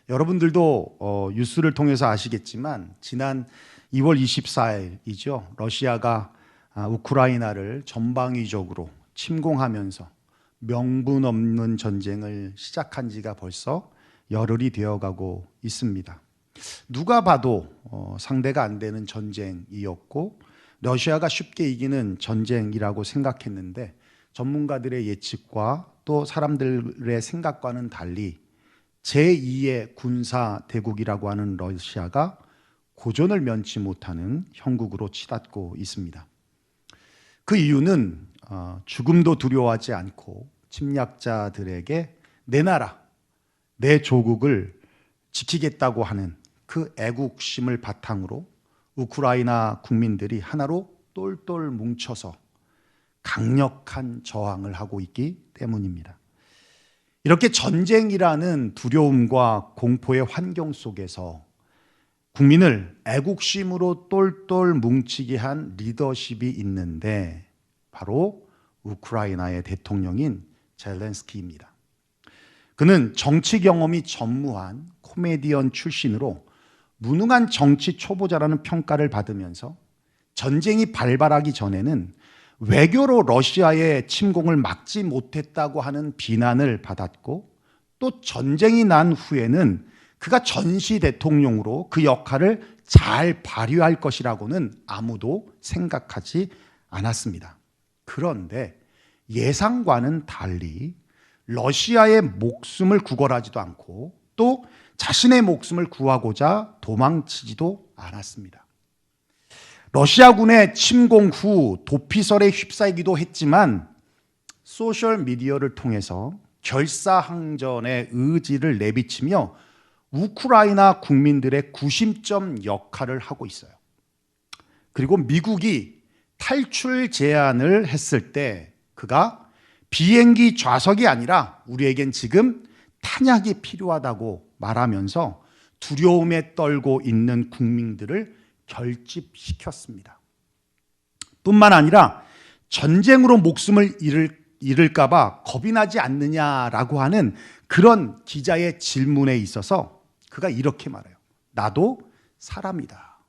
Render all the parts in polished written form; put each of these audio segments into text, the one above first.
여러분들도 뉴스를 통해서 아시겠지만 지난 2월 24일이죠. 러시아가 우크라이나를 전방위적으로 침공하면서 명분 없는 전쟁을 시작한 지가 벌써 열흘이 되어가고 있습니다. 누가 봐도 상대가 안 되는 전쟁이었고 러시아가 쉽게 이기는 전쟁이라고 생각했는데 전문가들의 예측과 또 사람들의 생각과는 달리 제2의 군사 대국이라고 하는 러시아가 고전을 면치 못하는 형국으로 치닫고 있습니다. 그 이유는 죽음도 두려워하지 않고 침략자들에게 내 나라, 내 조국을 지키겠다고 하는 그 애국심을 바탕으로 우크라이나 국민들이 하나로 똘똘 뭉쳐서 강력한 저항을 하고 있기 때문입니다. 이렇게 전쟁이라는 두려움과 공포의 환경 속에서 국민을 애국심으로 똘똘 뭉치게 한 리더십이 있는데 바로 우크라이나의 대통령인 젤렌스키입니다. 그는 정치 경험이 전무한 코미디언 출신으로 무능한 정치 초보자라는 평가를 받으면서 전쟁이 발발하기 전에는 외교로 러시아의 침공을 막지 못했다고 하는 비난을 받았고 또 전쟁이 난 후에는 그가 전시 대통령으로 그 역할을 잘 발휘할 것이라고는 아무도 생각하지 않았습니다. 그런데 예상과는 달리 러시아의 목숨을 구걸하지도 않고 또 자신의 목숨을 구하고자 도망치지도 않았습니다. 러시아군의 침공 후 도피설에 휩싸이기도 했지만 소셜미디어를 통해서 결사항전의 의지를 내비치며 우크라이나 국민들의 구심점 역할을 하고 있어요. 그리고 미국이 탈출 제안을 했을 때 그가 비행기 좌석이 아니라 우리에겐 지금 탄약이 필요하다고 말하면서 두려움에 떨고 있는 국민들을 결집시켰습니다. 뿐만 아니라 전쟁으로 목숨을 잃을까 봐 겁이 나지 않느냐라고 하는 그런 기자의 질문에 있어서 그가 이렇게 말해요. 나도 사람이다.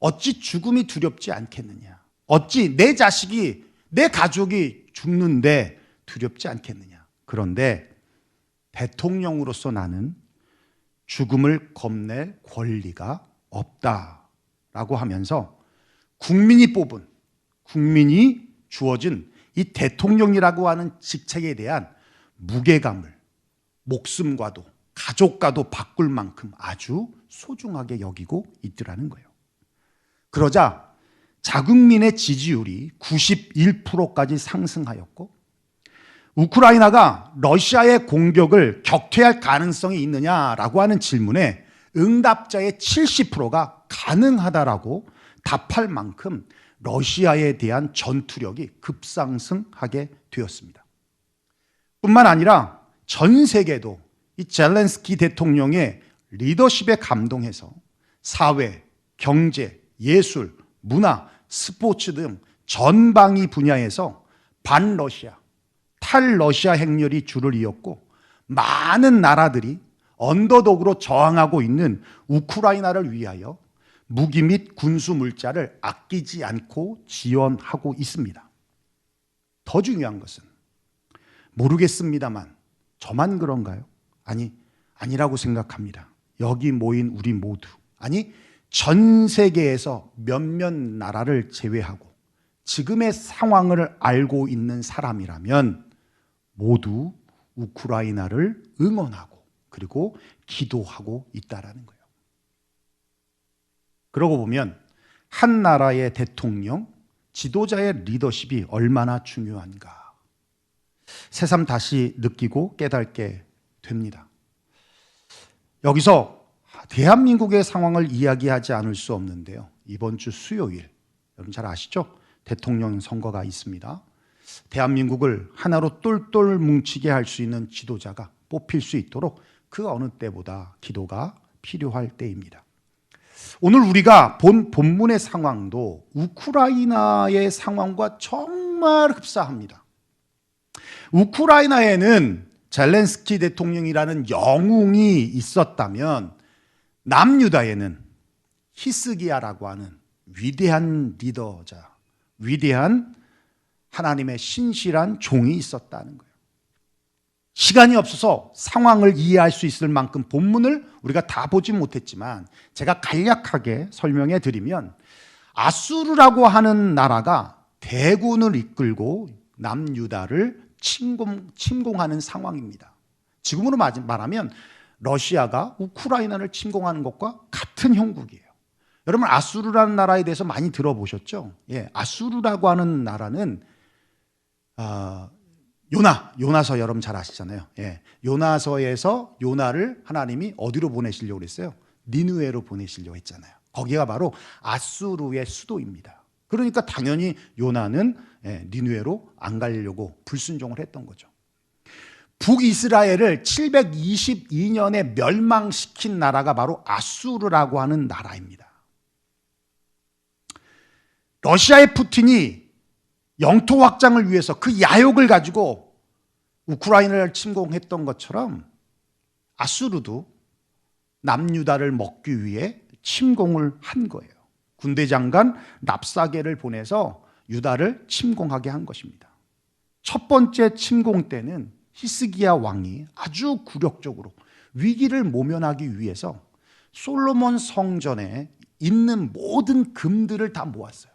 어찌 죽음이 두렵지 않겠느냐. 어찌 내 자식이, 내 가족이 죽는데 두렵지 않겠느냐. 그런데 대통령으로서 나는 죽음을 겁낼 권리가 없다라고 하면서 국민이 뽑은, 국민이 주어진 이 대통령이라고 하는 직책에 대한 무게감을 목숨과도 가족과도 바꿀 만큼 아주 소중하게 여기고 있더라는 거예요. 그러자 자국민의 지지율이 91%까지 상승하였고 우크라이나가 러시아의 공격을 격퇴할 가능성이 있느냐라고 하는 질문에 응답자의 70%가 가능하다라고 답할 만큼 러시아에 대한 전투력이 급상승하게 되었습니다. 뿐만 아니라 전 세계도 이 젤렌스키 대통령의 리더십에 감동해서 사회, 경제, 예술, 문화, 스포츠 등 전방위 분야에서 반러시아, 탈러시아 행렬이 줄을 이었고 많은 나라들이 언더독으로 저항하고 있는 우크라이나를 위하여 무기 및 군수 물자를 아끼지 않고 지원하고 있습니다. 더 중요한 것은 모르겠습니다만 저만 그런가요? 아니라고 생각합니다. 여기 모인 우리 모두, 전 세계에서 몇몇 나라를 제외하고 지금의 상황을 알고 있는 사람이라면 모두 우크라이나를 응원하고 그리고 기도하고 있다라는 거예요. 그러고 보면 한 나라의 대통령, 지도자의 리더십이 얼마나 중요한가 새삼 다시 느끼고 깨닫게 됩니다. 여기서 대한민국의 상황을 이야기하지 않을 수 없는데요. 이번 주 수요일, 여러분 잘 아시죠? 대통령 선거가 있습니다. 대한민국을 하나로 똘똘 뭉치게 할 수 있는 지도자가 뽑힐 수 있도록 그 어느 때보다 기도가 필요할 때입니다. 오늘 우리가 본 본문의 상황도 우크라이나의 상황과 정말 흡사합니다. 우크라이나에는 젤렌스키 대통령이라는 영웅이 있었다면 남유다에는 히스기야라고 하는 위대한 리더자, 위대한 하나님의 신실한 종이 있었다는 거예요. 시간이 없어서 상황을 이해할 수 있을 만큼 본문을 우리가 다 보지 못했지만 제가 간략하게 설명해 드리면 아수르라고 하는 나라가 대군을 이끌고 남유다를 침공하는 상황입니다. 지금으로 말하면 러시아가 우크라이나를 침공하는 것과 같은 형국이에요. 여러분 아수르라는 나라에 대해서 많이 들어보셨죠? 예, 아수르라고 하는 나라는 요나서 여러분 잘 아시잖아요. 예, 요나서에서 요나를 하나님이 어디로 보내시려고 그랬어요? 니느웨로 보내시려고 했잖아요. 거기가 바로 아수르의 수도입니다. 그러니까 당연히 요나는 니느웨로 안 가려고 불순종을 했던 거죠. 북이스라엘을 722년에 멸망시킨 나라가 바로 아수르라고 하는 나라입니다. 러시아의 푸틴이 영토 확장을 위해서 그 야욕을 가지고 우크라이나를 침공했던 것처럼 아수르도 남유다를 먹기 위해 침공을 한 거예요. 군대 장관 랍사게를 보내서 유다를 침공하게 한 것입니다. 첫 번째 침공 때는 히스기야 왕이 아주 굴욕적으로 위기를 모면하기 위해서 솔로몬 성전에 있는 모든 금들을 다 모았어요.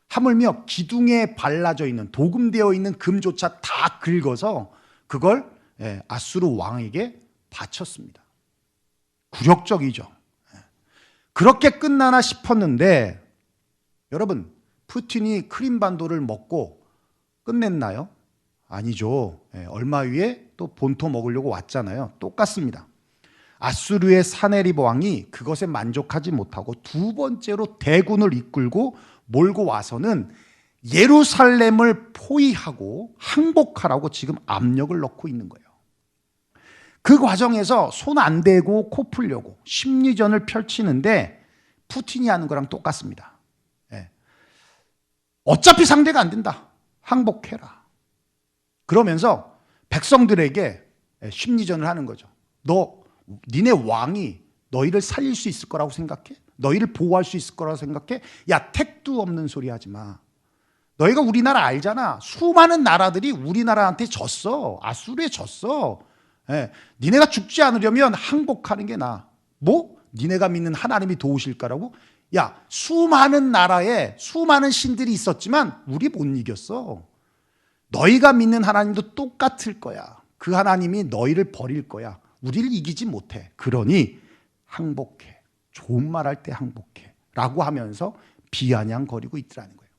하물며 기둥에 발라져 있는 도금되어 있는 금조차 다 긁어서 그걸 아수르 왕에게 바쳤습니다. 굴욕적이죠. 그렇게 끝나나 싶었는데 여러분 푸틴이 크림반도를 먹고 끝냈나요? 아니죠. 얼마 후에 또 본토 먹으려고 왔잖아요. 똑같습니다. 아수르의 사네립 왕이 그것에 만족하지 못하고 두 번째로 대군을 이끌고 몰고 와서는 예루살렘을 포위하고 항복하라고 지금 압력을 넣고 있는 거예요. 그 과정에서 손 안 대고 코 풀려고 심리전을 펼치는데 푸틴이 하는 거랑 똑같습니다. 어차피 상대가 안 된다. 항복해라. 그러면서 백성들에게 심리전을 하는 거죠. 니네 왕이 너희를 살릴 수 있을 거라고 생각해? 너희를 보호할 수 있을 거라고 생각해? 야, 택도 없는 소리 하지 마. 너희가 우리나라 알잖아. 수많은 나라들이 우리나라한테 졌어. 아수르에 졌어. 니네가 죽지 않으려면 항복하는 게 나아. 뭐? 니네가 믿는 하나님이 도우실 거라고? 야, 수많은 나라에 수많은 신들이 있었지만 우리 못 이겼어. 너희가 믿는 하나님도 똑같을 거야. 그 하나님이 너희를 버릴 거야. 우리를 이기지 못해. 그러니 항복해. 좋은 말 할 때 항복해. 라고 하면서 비아냥거리고 있더라는 거예요.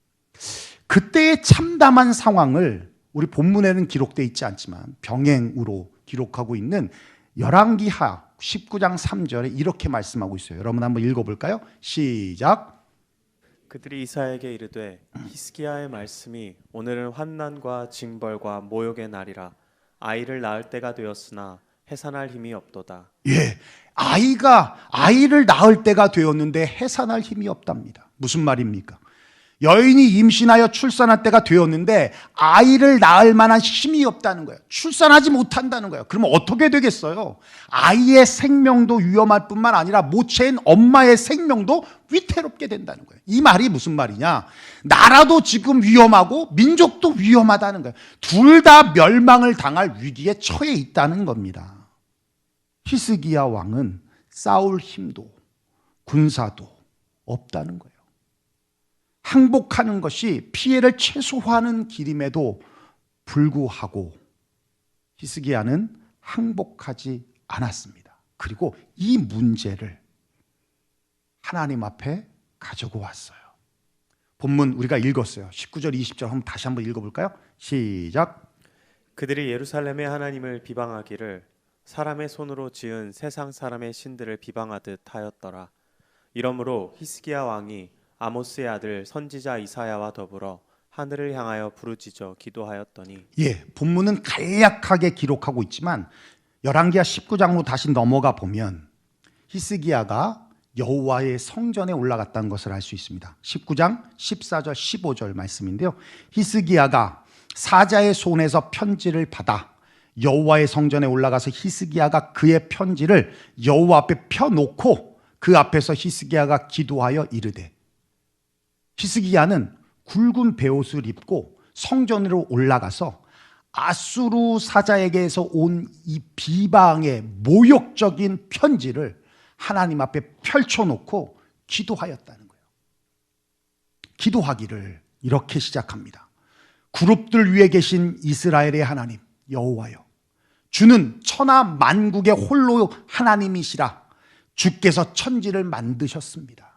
그때의 참담한 상황을 우리 본문에는 기록되어 있지 않지만 병행으로 기록하고 있는 열왕기하 19장 3절에 이렇게 말씀하고 있어요. 여러분 한번 읽어볼까요? 시작. 그들이 이사야에게 이르되 히스기야의 말씀이 오늘은 환난과 징벌과 모욕의 날이라 아이를 낳을 때가 되었으나 해산할 힘이 없도다. 예, 아이를 낳을 때가 되었는데 해산할 힘이 없답니다. 무슨 말입니까? 여인이 임신하여 출산할 때가 되었는데 아이를 낳을 만한 힘이 없다는 거예요. 출산하지 못한다는 거예요. 그러면 어떻게 되겠어요? 아이의 생명도 위험할 뿐만 아니라 모체인 엄마의 생명도 위태롭게 된다는 거예요. 이 말이 무슨 말이냐? 나라도 지금 위험하고 민족도 위험하다는 거예요. 둘 다 멸망을 당할 위기에 처해 있다는 겁니다. 히스기야 왕은 싸울 힘도 군사도 없다는 거예요. 항복하는 것이 피해를 최소화하는 길임에도 불구하고 히스기야는 항복하지 않았습니다. 그리고 이 문제를 하나님 앞에 가지고 왔어요. 본문 우리가 읽었어요. 19절 20절 한번 다시 한번 읽어볼까요? 시작. 그들이 예루살렘의 하나님을 비방하기를 사람의 손으로 지은 세상 사람의 신들을 비방하듯 하였더라. 이러므로 히스기야 왕이 아모스의 아들 선지자 이사야와 더불어 하늘을 향하여 부르짖어 기도하였더니 본문은 간략하게 기록하고 있지만 열왕기하 19장으로 다시 넘어가 보면 히스기야가 여호와의 성전에 올라갔다는 것을 알 수 있습니다. 19장 14절 15절 말씀인데요. 히스기야가 사자의 손에서 편지를 받아 여호와의 성전에 올라가서 히스기야가 그의 편지를 여호와 앞에 펴놓고 그 앞에서 히스기야가 기도하여 이르되, 히스기야는 굵은 베옷을 입고 성전으로 올라가서 아수르 사자에게서 온 이 비방의 모욕적인 편지를 하나님 앞에 펼쳐놓고 기도하였다는 거예요. 기도하기를 이렇게 시작합니다. 그룹들 위에 계신 이스라엘의 하나님 여호와여, 주는 천하 만국의 홀로 하나님이시라. 주께서 천지를 만드셨습니다.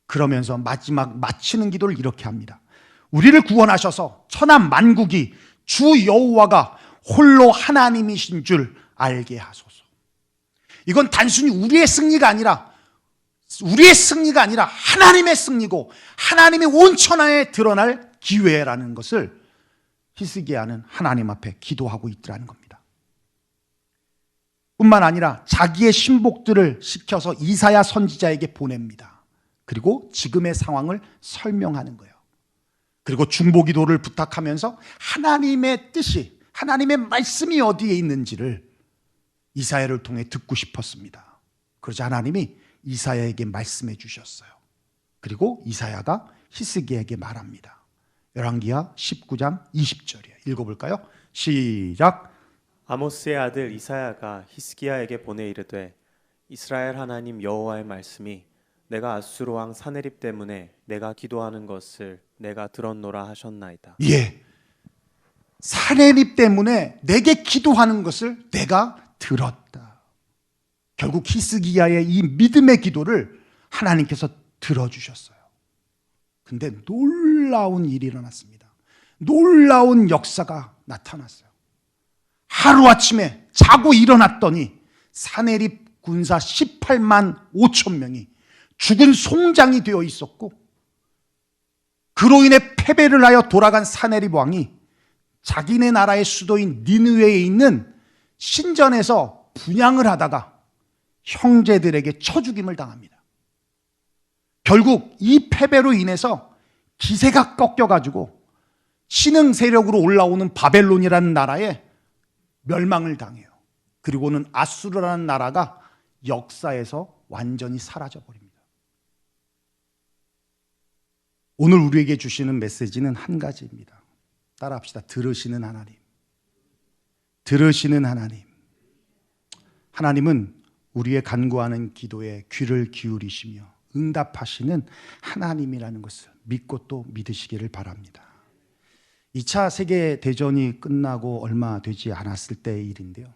그러면서 마지막 마치는 기도를 이렇게 합니다. 우리를 구원하셔서 천하 만국이 주 여호와가 홀로 하나님이신 줄 알게 하소서. 이건 단순히 우리의 승리가 아니라 하나님의 승리고 하나님의 온 천하에 드러날 기회라는 것을 히스기야는 하나님 앞에 기도하고 있더라는 겁니다. 뿐만 아니라 자기의 신복들을 시켜서 이사야 선지자에게 보냅니다. 그리고 지금의 상황을 설명하는 거예요. 그리고 중보기도를 부탁하면서 하나님의 뜻이, 하나님의 말씀이 어디에 있는지를 이사야를 통해 듣고 싶었습니다. 그러자 하나님이 이사야에게 말씀해 주셨어요. 그리고 이사야가 히스기야에게 말합니다. 열왕기하 19장 20절이에요. 읽어볼까요? 시작. 아모스의 아들 이사야가 히스기야에게 보내 이르되, 이스라엘 하나님 여호와의 말씀이 내가 아수르 왕 사네립 때문에 내가 기도하는 것을 내가 들었노라 하셨나이다. 예, 사네립 때문에 내게 기도하는 것을 내가 들었다. 결국 히스기야의 이 믿음의 기도를 하나님께서 들어주셨어요. 근데 놀라운 일이 일어났습니다. 놀라운 역사가 나타났어요. 하루아침에 자고 일어났더니 사네립 군사 18만 5천 명이 죽은 송장이 되어 있었고, 그로 인해 패배를 하여 돌아간 사네립 왕이 자기네 나라의 수도인 니느웨에 있는 신전에서 분향을 하다가 형제들에게 쳐 죽임을 당합니다. 결국 이 패배로 인해서 기세가 꺾여가지고 신흥 세력으로 올라오는 바벨론이라는 나라에 멸망을 당해요. 그리고는 아수르라는 나라가 역사에서 완전히 사라져버립니다. 오늘 우리에게 주시는 메시지는 한 가지입니다. 따라합시다. 들으시는 하나님. 들으시는 하나님. 하나님은 우리의 간구하는 기도에 귀를 기울이시며 응답하시는 하나님이라는 것을 믿고 또 믿으시기를 바랍니다. 2차 세계대전이 끝나고 얼마 되지 않았을 때의 일인데요.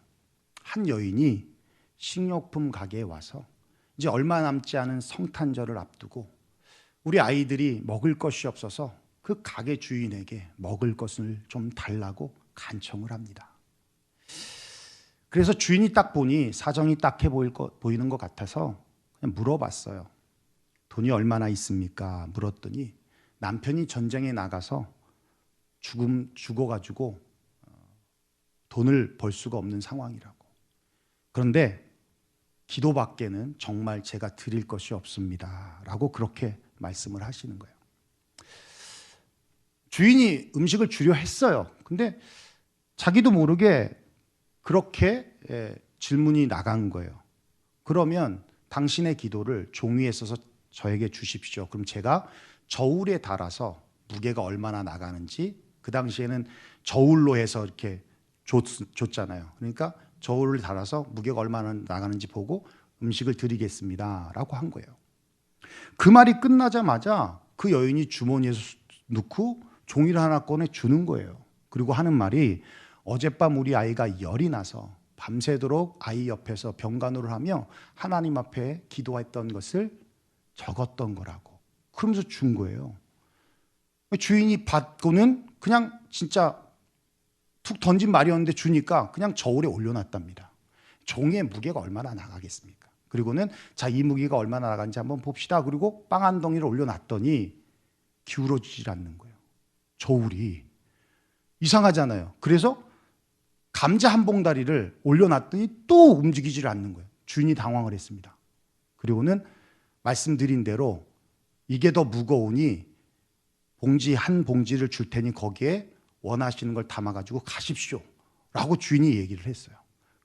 한 여인이 식료품 가게에 와서 이제 얼마 남지 않은 성탄절을 앞두고 우리 아이들이 먹을 것이 없어서 그 가게 주인에게 먹을 것을 좀 달라고 간청을 합니다. 그래서 주인이 딱 보니 사정이 딱해 보이는 것 같아서 그냥 물어봤어요. 돈이 얼마나 있습니까? 물었더니 남편이 전쟁에 나가서 죽어가지고 돈을 벌 수가 없는 상황이라고. 그런데 기도밖에는 정말 제가 드릴 것이 없습니다 라고 그렇게 말씀을 하시는 거예요. 주인이 음식을 주려 했어요. 근데 자기도 모르게 그렇게 질문이 나간 거예요. 그러면 당신의 기도를 종이에 써서 저에게 주십시오. 그럼 제가 저울에 달아서 무게가 얼마나 나가는지, 그 당시에는 저울로 해서 이렇게 줬잖아요. 그러니까 저울을 달아서 무게가 얼마나 나가는지 보고 음식을 드리겠습니다 라고 한 거예요. 그 말이 끝나자마자 그 여인이 주머니에서 넣고 종이를 하나 꺼내 주는 거예요. 그리고 하는 말이, 어젯밤 우리 아이가 열이 나서 밤새도록 아이 옆에서 병간호를 하며 하나님 앞에 기도했던 것을 적었던 거라고. 그러면서 준 거예요. 주인이 받고는 그냥 진짜 툭 던진 말이었는데 주니까 그냥 저울에 올려놨답니다. 종이의 무게가 얼마나 나가겠습니까? 그리고는 자, 이 무게가 얼마나 나가는지 한번 봅시다. 그리고 빵 한 덩이를 올려놨더니 기울어지질 않는 거예요. 저울이. 이상하잖아요. 그래서 감자 한 봉다리를 올려놨더니 또 움직이질 않는 거예요. 주인이 당황을 했습니다. 그리고는 말씀드린 대로 이게 더 무거우니 봉지 한 봉지를 줄 테니 거기에 원하시는 걸 담아가지고 가십시오 라고 주인이 얘기를 했어요.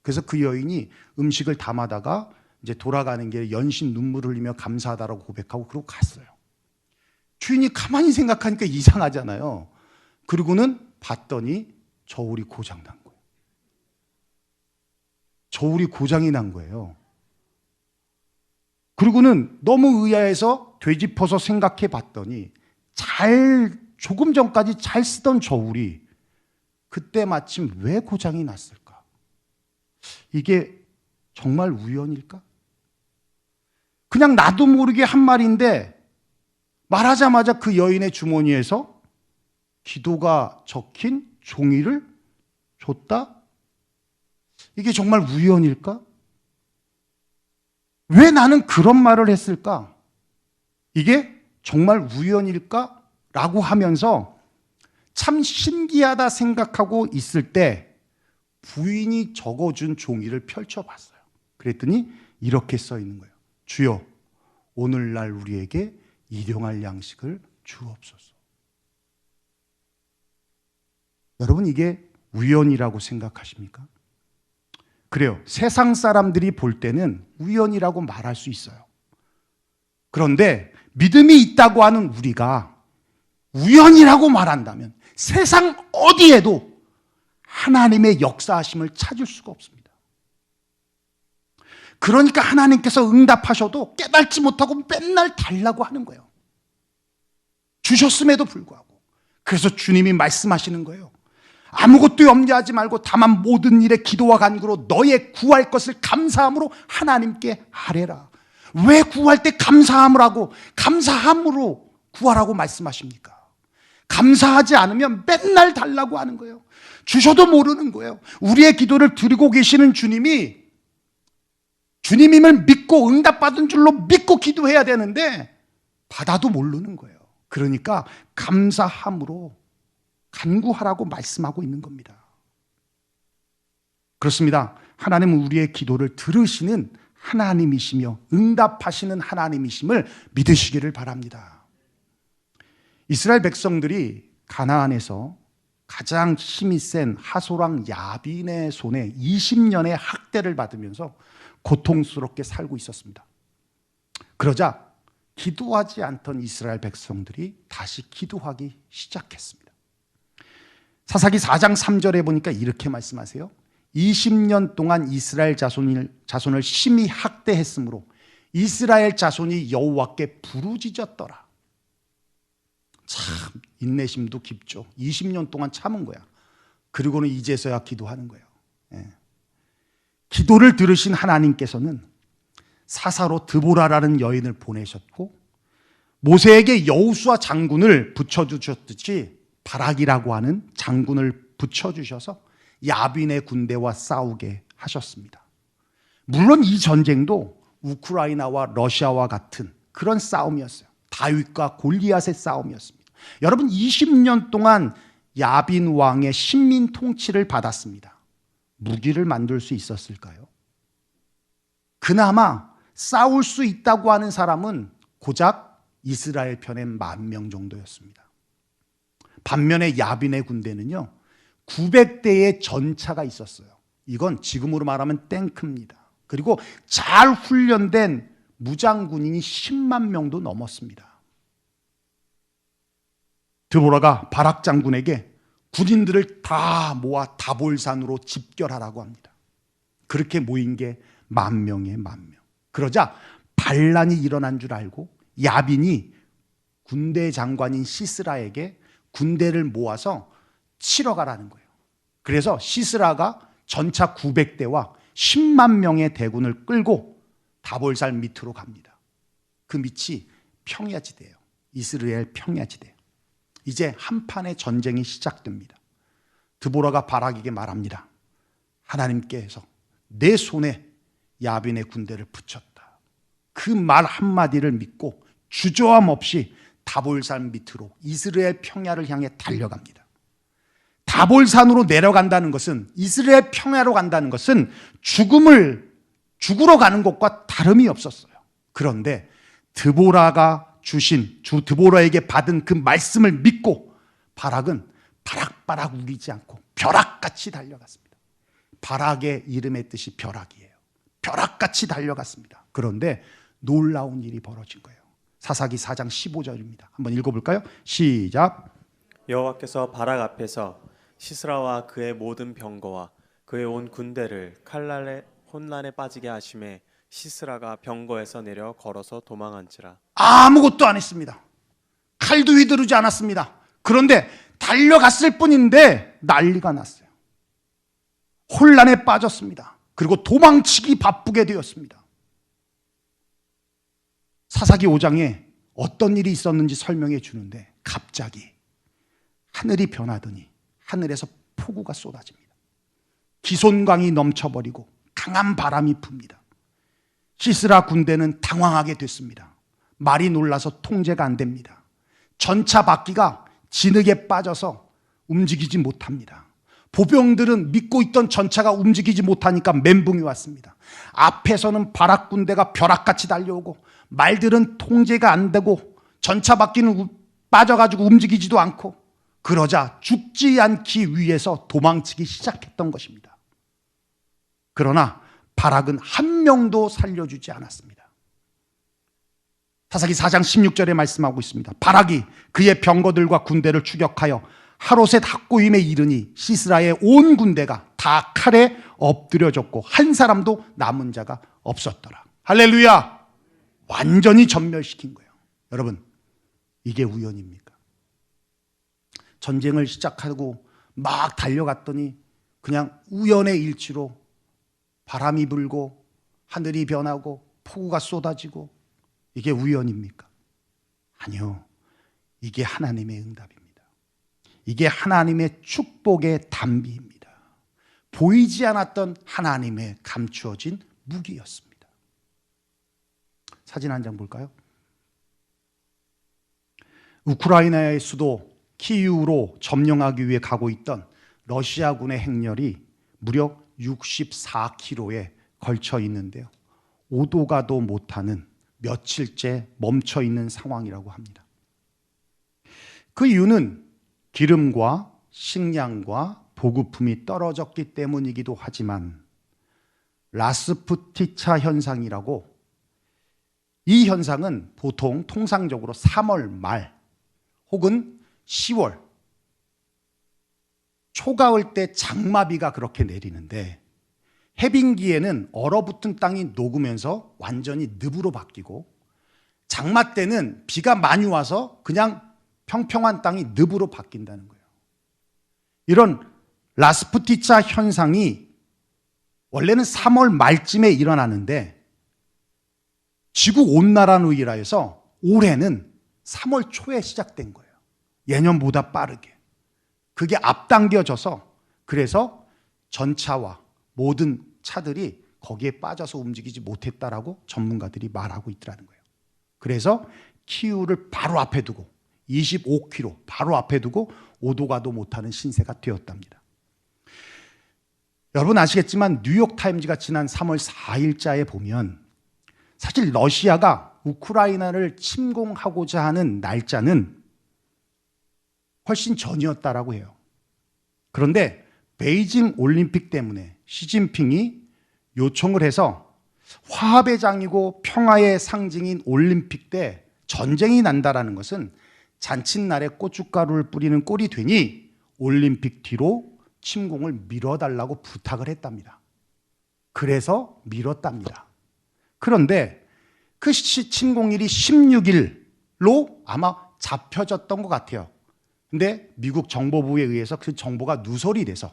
그래서 그 여인이 음식을 담아다가 이제 돌아가는 길에 연신 눈물을 흘리며 감사하다라고 고백하고 그러고 갔어요. 주인이 가만히 생각하니까 이상하잖아요. 그리고는 봤더니 저울이 고장 난 거예요. 저울이 고장이 난 거예요. 그리고는 너무 의아해서 되짚어서 생각해 봤더니 조금 전까지 잘 쓰던 저울이 그때 마침 왜 고장이 났을까? 이게 정말 우연일까? 그냥 나도 모르게 한 말인데 말하자마자 그 여인의 주머니에서 기도가 적힌 종이를 줬다? 이게 정말 우연일까? 왜 나는 그런 말을 했을까? 이게 정말 우연일까? 라고 하면서 참 신기하다 생각하고 있을 때 부인이 적어준 종이를 펼쳐봤어요. 그랬더니 이렇게 써 있는 거예요. 주여, 오늘날 우리에게 일용할 양식을 주옵소서. 여러분, 이게 우연이라고 생각하십니까? 그래요. 세상 사람들이 볼 때는 우연이라고 말할 수 있어요. 그런데 믿음이 있다고 하는 우리가 우연이라고 말한다면 세상 어디에도 하나님의 역사하심을 찾을 수가 없습니다. 그러니까 하나님께서 응답하셔도 깨닫지 못하고 맨날 달라고 하는 거예요. 주셨음에도 불구하고. 그래서 주님이 말씀하시는 거예요. 아무것도 염려하지 말고 다만 모든 일에 기도와 간구로 너의 구할 것을 감사함으로 하나님께 아뢰라. 왜 구할 때 감사함으로 구하라고 말씀하십니까? 감사하지 않으면 맨날 달라고 하는 거예요. 주셔도 모르는 거예요. 우리의 기도를 드리고 계시는 주님임을 믿고 응답받은 줄로 믿고 기도해야 되는데 받아도 모르는 거예요. 그러니까 감사함으로 간구하라고 말씀하고 있는 겁니다. 그렇습니다. 하나님은 우리의 기도를 들으시는 하나님이시며 응답하시는 하나님이심을 믿으시기를 바랍니다. 이스라엘 백성들이 가나안에서 가장 힘이 센 하솔왕 야빈의 손에 20년의 학대를 받으면서 고통스럽게 살고 있었습니다. 그러자 기도하지 않던 이스라엘 백성들이 다시 기도하기 시작했습니다. 사사기 4장 3절에 보니까 이렇게 말씀하세요. 20년 동안 이스라엘 자손을 심히 학대했으므로 이스라엘 자손이 여호와께 부르짖었더라. 참 인내심도 깊죠. 20년 동안 참은 거야. 그리고는 이제서야 기도하는 거예요. 기도를 들으신 하나님께서는 사사로 드보라라는 여인을 보내셨고 모세에게 여호수아 장군을 붙여주셨듯이 바락이라고 하는 장군을 붙여주셔서 야빈의 군대와 싸우게 하셨습니다. 물론 이 전쟁도 우크라이나와 러시아와 같은 그런 싸움이었어요. 다윗과 골리앗의 싸움이었습니다. 여러분 20년 동안 야빈 왕의 식민 통치를 받았습니다. 무기를 만들 수 있었을까요? 그나마 싸울 수 있다고 하는 사람은 고작 이스라엘 편의 10,000명 정도였습니다. 반면에 야빈의 군대는요 900대의 전차가 있었어요. 이건 지금으로 말하면 탱크입니다. 그리고 잘 훈련된 무장군인이 10만 명도 넘었습니다. 드보라가 바락 장군에게 군인들을 다 모아 다볼산으로 집결하라고 합니다. 그렇게 모인 게 10,000명의 10,000명. 그러자 반란이 일어난 줄 알고 야빈이 군대 장관인 시스라에게 군대를 모아서 치러 가라는 거예요. 그래서 시스라가 전차 900대와 10만 명의 대군을 끌고 다볼산 밑으로 갑니다. 그 밑이 평야지대예요. 이스라엘 평야지대. 이제 한판의 전쟁이 시작됩니다. 드보라가 바락에게 말합니다. 하나님께서 내 손에 야빈의 군대를 붙였다. 그 말 한마디를 믿고 주저함 없이 다볼산 밑으로 이스라엘 평야를 향해 달려갑니다. 다볼산으로 내려간다는 것은 이스라엘 평야로 간다는 것은 죽으러 가는 것과 다름이 없었어요. 그런데 드보라가 주신 드보라에게 받은 그 말씀을 믿고 바락은 바락바락 우기지 않고 벼락같이 달려갔습니다. 바락의 이름의 뜻이 벼락이에요. 벼락같이 달려갔습니다. 그런데 놀라운 일이 벌어진 거예요. 사사기 4장 15절입니다. 한번 읽어볼까요? 시작. 여호와께서 바락 앞에서 시스라와 그의 모든 병거와 그의 온 군대를 칼날의 혼란에 빠지게 하심에 시스라가 병거에서 내려 걸어서 도망한지라. 아무것도 안 했습니다. 칼도 휘두르지 않았습니다. 그런데 달려갔을 뿐인데 난리가 났어요. 혼란에 빠졌습니다. 그리고 도망치기 바쁘게 되었습니다. 사사기 5장에 어떤 일이 있었는지 설명해 주는데 갑자기 하늘이 변하더니 하늘에서 폭우가 쏟아집니다. 기손강이 넘쳐버리고 강한 바람이 붑니다. 시스라 군대는 당황하게 됐습니다. 말이 놀라서 통제가 안 됩니다. 전차 바퀴가 진흙에 빠져서 움직이지 못합니다. 보병들은 믿고 있던 전차가 움직이지 못하니까 멘붕이 왔습니다. 앞에서는 바락 군대가 벼락같이 달려오고 말들은 통제가 안 되고 전차 바퀴는 빠져가지고 움직이지도 않고 그러자 죽지 않기 위해서 도망치기 시작했던 것입니다. 그러나 바락은 한 명도 살려주지 않았습니다. 사사기 4장 16절에 말씀하고 있습니다. 바락이 그의 병거들과 군대를 추격하여 하롯의 학고임에 이르니 시스라의 온 군대가 다 칼에 엎드려졌고 한 사람도 남은 자가 없었더라. 할렐루야! 완전히 전멸시킨 거예요. 여러분, 이게 우연입니까? 전쟁을 시작하고 막 달려갔더니 그냥 우연의 일치로 바람이 불고 하늘이 변하고 폭우가 쏟아지고 이게 우연입니까? 아니요. 이게 하나님의 응답입니다. 이게 하나님의 축복의 단비입니다. 보이지 않았던 하나님의 감추어진 무기였습니다. 사진 한 장 볼까요? 우크라이나의 수도 키이우로 점령하기 위해 가고 있던 러시아군의 행렬이 무려 64km에 걸쳐 있는데요. 오도 가도 못하는 며칠째 멈춰 있는 상황이라고 합니다. 그 이유는 기름과 식량과 보급품이 떨어졌기 때문이기도 하지만 라스푸티차 현상이라고, 이 현상은 보통 통상적으로 3월 말 혹은 10월 초가을 때 장마비가 그렇게 내리는데 해빙기에는 얼어붙은 땅이 녹으면서 완전히 늪으로 바뀌고 장마 때는 비가 많이 와서 그냥 평평한 땅이 늪으로 바뀐다는 거예요. 이런 라스푸티차 현상이 원래는 3월 말쯤에 일어나는데 지구온난화로 인하여서 올해는 3월 초에 시작된 거예요. 예년보다 빠르게. 그게 앞당겨져서 그래서 전차와 모든 차들이 거기에 빠져서 움직이지 못했다라고 전문가들이 말하고 있더라는 거예요. 그래서 키우를 바로 앞에 두고 25km 바로 앞에 두고 오도 가도 못하는 신세가 되었답니다. 여러분 아시겠지만 뉴욕타임즈가 지난 3월 4일자에 보면 사실 러시아가 우크라이나를 침공하고자 하는 날짜는 훨씬 전이었다라고 해요. 그런데 베이징 올림픽 때문에 시진핑이 요청을 해서 화합의 장이고 평화의 상징인 올림픽 때 전쟁이 난다라는 것은 잔칫날에 고춧가루를 뿌리는 꼴이 되니 올림픽 뒤로 침공을 미뤄달라고 부탁을 했답니다. 그래서 미뤘답니다. 그런데 그 침공일이 16일로 아마 잡혀졌던 것 같아요. 근데 미국 정보부에 의해서 그 정보가 누설이 돼서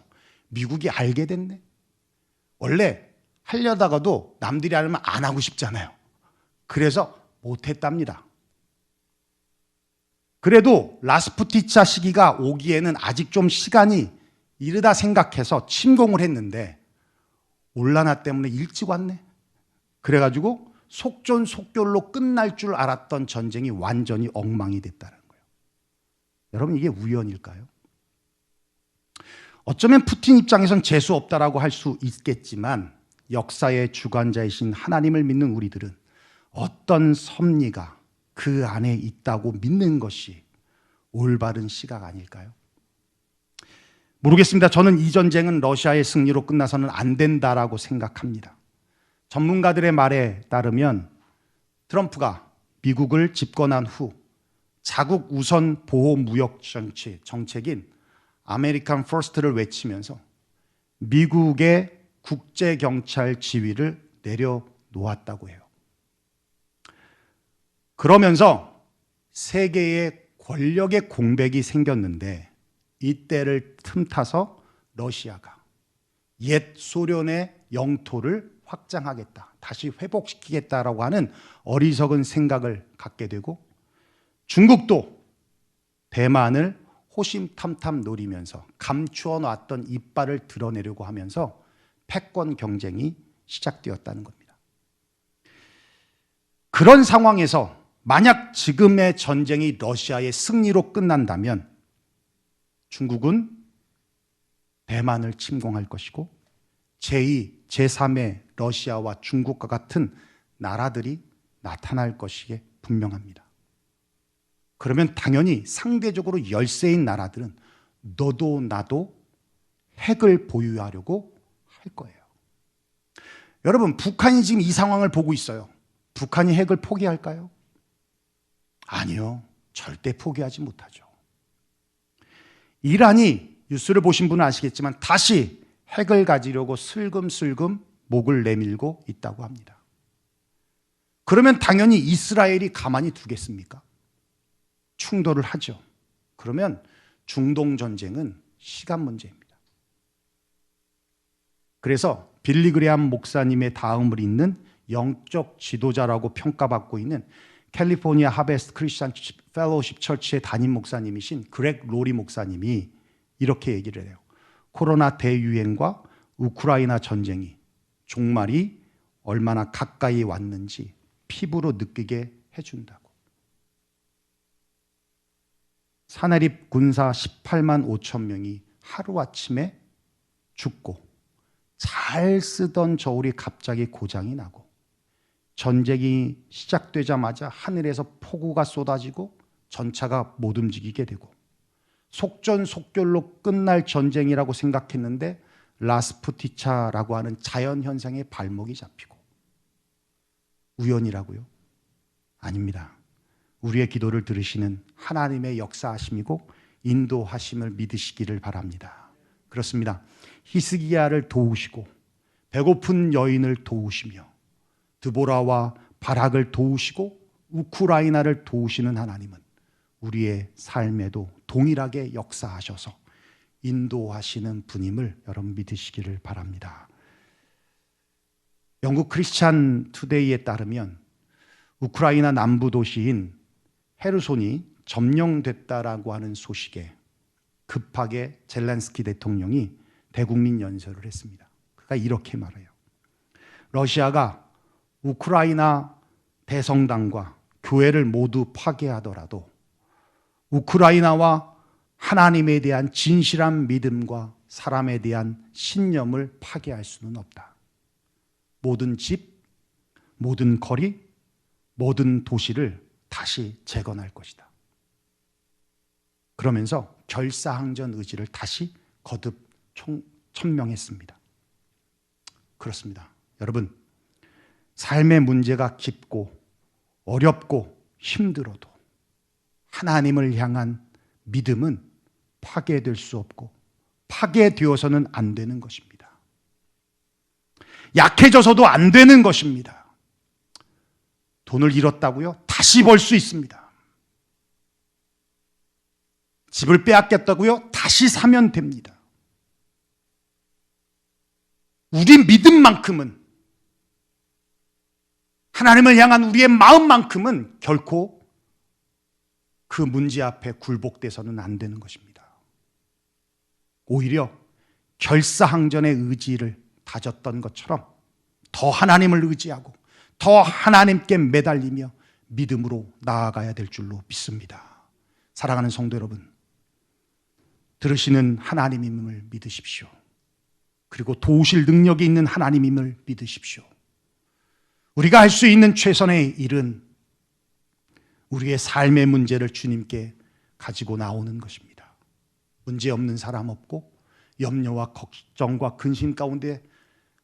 미국이 알게 됐네. 원래 하려다가도 남들이 알면 안 하고 싶잖아요. 그래서 못했답니다. 그래도 라스푸티차 시기가 오기에는 아직 좀 시간이 이르다 생각해서 침공을 했는데 올라나 때문에 일찍 왔네. 그래가지고 속전속결로 끝날 줄 알았던 전쟁이 완전히 엉망이 됐다는 거예요. 여러분 이게 우연일까요? 어쩌면 푸틴 입장에선 재수 없다라고 할 수 있겠지만 역사의 주관자이신 하나님을 믿는 우리들은 어떤 섭리가 그 안에 있다고 믿는 것이 올바른 시각 아닐까요? 모르겠습니다. 저는 이 전쟁은 러시아의 승리로 끝나서는 안 된다라고 생각합니다. 전문가들의 말에 따르면 트럼프가 미국을 집권한 후 자국 우선 보호 무역 정책인 아메리칸 퍼스트를 외치면서 미국의 국제경찰 지위를 내려놓았다고 해요. 그러면서 세계의 권력의 공백이 생겼는데 이때를 틈타서 러시아가 옛 소련의 영토를 확장하겠다, 다시 회복시키겠다라고 하는 어리석은 생각을 갖게 되고, 중국도 대만을 호심탐탐 노리면서 감추어 놨던 이빨을 드러내려고 하면서 패권 경쟁이 시작되었다는 겁니다. 그런 상황에서 만약 지금의 전쟁이 러시아의 승리로 끝난다면 중국은 대만을 침공할 것이고 제2, 제3의 러시아와 중국과 같은 나라들이 나타날 것이 분명합니다. 그러면 당연히 상대적으로 열세인 나라들은 너도 나도 핵을 보유하려고 할 거예요. 여러분, 북한이 지금 이 상황을 보고 있어요. 북한이 핵을 포기할까요? 아니요. 절대 포기하지 못하죠. 이란이, 뉴스를 보신 분은 아시겠지만 다시 핵을 가지려고 슬금슬금 목을 내밀고 있다고 합니다. 그러면 당연히 이스라엘이 가만히 두겠습니까? 충돌을 하죠. 그러면 중동 전쟁은 시간 문제입니다. 그래서 빌리 그레함 목사님의 다음을 잇는 영적 지도자라고 평가받고 있는 캘리포니아 하베스트 크리스천 펠로우십 처치의 담임 목사님이신 그렉 로리 목사님이 이렇게 얘기를 해요. 코로나 대유행과 우크라이나 전쟁이 종말이 얼마나 가까이 왔는지 피부로 느끼게 해준다고. 산해립 군사 18만 5천 명이 하루아침에 죽고, 잘 쓰던 저울이 갑자기 고장이 나고, 전쟁이 시작되자마자 하늘에서 폭우가 쏟아지고 전차가 못 움직이게 되고, 속전속결로 끝날 전쟁이라고 생각했는데 라스푸티차라고 하는 자연현상에 발목이 잡히고. 우연이라고요? 아닙니다. 우리의 기도를 들으시는 하나님의 역사하심이고 인도하심을 믿으시기를 바랍니다. 그렇습니다. 히스기야를 도우시고 배고픈 여인을 도우시며 드보라와 바락을 도우시고 우크라이나를 도우시는 하나님은 우리의 삶에도 동일하게 역사하셔서 인도하시는 분임을 여러분 믿으시기를 바랍니다. 영국 크리스찬 투데이에 따르면 우크라이나 남부 도시인 헤르손이 점령됐다라고 하는 소식에 급하게 젤렌스키 대통령이 대국민 연설을 했습니다. 그가 이렇게 말해요. 러시아가 우크라이나 대성당과 교회를 모두 파괴하더라도 우크라이나와 하나님에 대한 진실한 믿음과 사람에 대한 신념을 파괴할 수는 없다. 모든 집, 모든 거리, 모든 도시를 다시 재건할 것이다. 그러면서 결사항전 의지를 다시 거듭 천명했습니다. 그렇습니다. 여러분, 삶의 문제가 깊고 어렵고 힘들어도 하나님을 향한 믿음은 파괴될 수 없고 파괴되어서는 안 되는 것입니다. 약해져서도 안 되는 것입니다. 돈을 잃었다고요? 다시 벌 수 있습니다. 집을 빼앗겼다고요? 다시 사면 됩니다. 우리 믿음만큼은, 하나님을 향한 우리의 마음만큼은 결코 그 문제 앞에 굴복돼서는 안 되는 것입니다. 오히려 결사항전의 의지를 다졌던 것처럼 더 하나님을 의지하고 더 하나님께 매달리며 믿음으로 나아가야 될 줄로 믿습니다. 사랑하는 성도 여러분, 들으시는 하나님임을 믿으십시오. 그리고 도우실 능력이 있는 하나님임을 믿으십시오. 우리가 할 수 있는 최선의 일은 우리의 삶의 문제를 주님께 가지고 나오는 것입니다. 문제 없는 사람 없고 염려와 걱정과 근심 가운데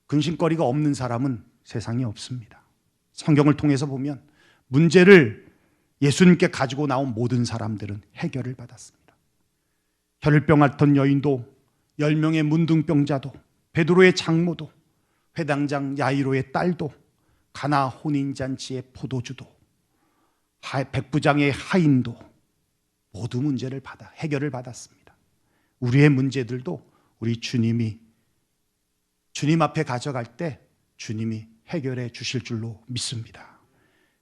근심거리가 없는 사람은 세상에 없습니다. 성경을 통해서 보면 문제를 예수님께 가지고 나온 모든 사람들은 해결을 받았습니다. 혈병 앓던 여인도, 10명의 문둥병자도, 베드로의 장모도, 회당장 야이로의 딸도, 가나 혼인잔치의 포도주도, 백부장의 하인도 모두 문제를 받아 해결을 받았습니다. 우리의 문제들도 우리 주님이 주님 앞에 가져갈 때 주님이 해결해 주실 줄로 믿습니다.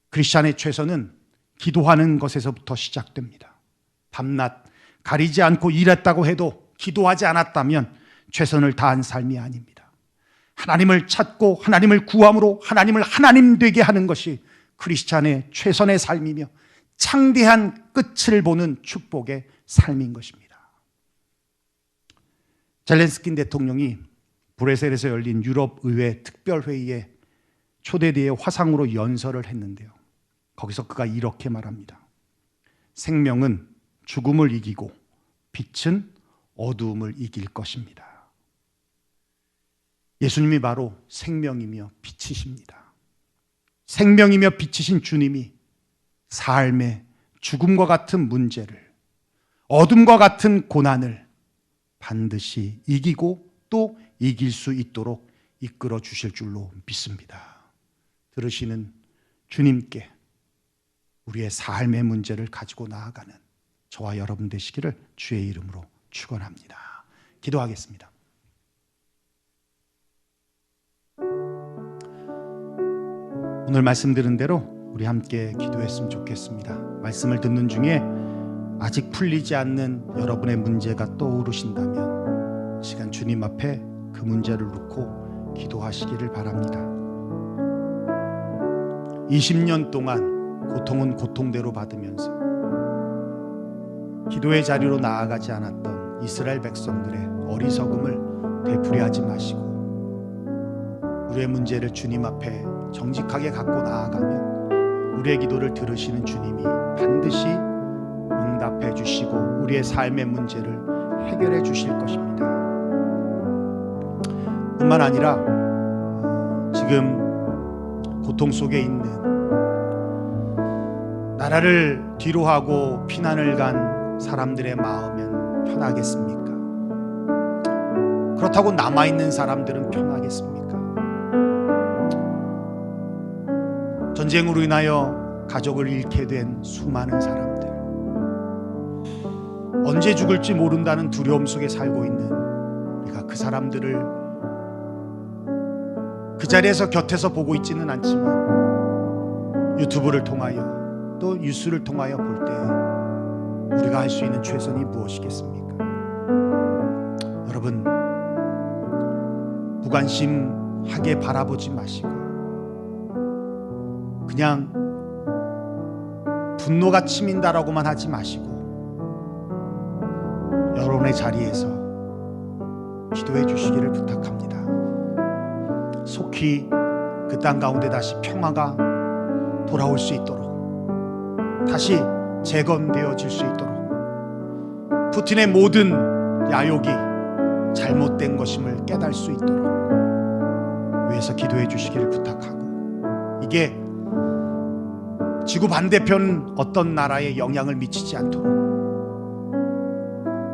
크리스찬의 최선은 기도하는 것에서부터 시작됩니다. 밤낮 가리지 않고 일했다고 해도 기도하지 않았다면 최선을 다한 삶이 아닙니다. 하나님을 찾고 하나님을 구함으로 하나님을 하나님 되게 하는 것이 크리스찬의 최선의 삶이며 창대한 끝을 보는 축복의 삶인 것입니다. 젤렌스키 대통령이 브뤼셀에서 열린 유럽의회 특별회의에 초대되어 화상으로 연설을 했는데요. 거기서 그가 이렇게 말합니다. 생명은 죽음을 이기고 빛은 어두움을 이길 것입니다. 예수님이 바로 생명이며 빛이십니다. 생명이며 빛이신 주님이 삶의 죽음과 같은 문제를, 어둠과 같은 고난을 반드시 이기고 또 이길 수 있도록 이끌어 주실 줄로 믿습니다. 들으시는 주님께 우리의 삶의 문제를 가지고 나아가는 저와 여러분 되시기를 주의 이름으로 축원합니다. 기도하겠습니다. 오늘 말씀 들은 대로 우리 함께 기도했으면 좋겠습니다. 말씀을 듣는 중에 아직 풀리지 않는 여러분의 문제가 떠오르신다면 시간 주님 앞에 그 문제를 놓고 기도하시기를 바랍니다. 20년 동안 고통은 고통대로 받으면서 기도의 자리로 나아가지 않았던 이스라엘 백성들의 어리석음을 되풀이하지 마시고 우리의 문제를 주님 앞에 정직하게 갖고 나아가면 우리의 기도를 들으시는 주님이 반드시 응답해 주시고 우리의 삶의 문제를 해결해 주실 것입니다. 뿐만 아니라 지금 고통 속에 있는 나라를 뒤로하고 피난을 간 사람들의 마음은 편하겠습니까? 그렇다고 남아있는 사람들은 편하겠습니까? 전쟁으로 인하여 가족을 잃게 된 수많은 사람들, 언제 죽을지 모른다는 두려움 속에 살고 있는 우리가 그 사람들을 그 자리에서 곁에서 보고 있지는 않지만 유튜브를 통하여 또 뉴스를 통하여 볼 때 우리가 할 수 있는 최선이 무엇이겠습니까? 여러분, 무관심하게 바라보지 마시고 그냥 분노가 치민다라고만 하지 마시고 여러분의 자리에서 기도해 주시기를 부탁합니다. 속히 그 땅 가운데 다시 평화가 돌아올 수 있도록, 다시 재건되어질 수 있도록, 푸틴의 모든 야욕이 잘못된 것임을 깨달을 수 있도록 위해서 기도해 주시기를 부탁하고, 이게 지구 반대편 어떤 나라에 영향을 미치지 않도록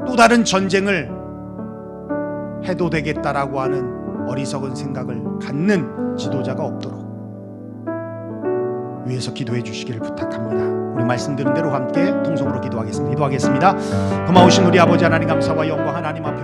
또 다른 전쟁을 해도 되겠다라고 하는 어리석은 생각을 갖는 지도자가 없도록 위해서 기도해 주시기를 부탁합니다. 우리 말씀 들은 대로 함께 통성으로 기도하겠습니다. 고마우신 우리 아버지 하나님, 감사와 영광 하나님 앞에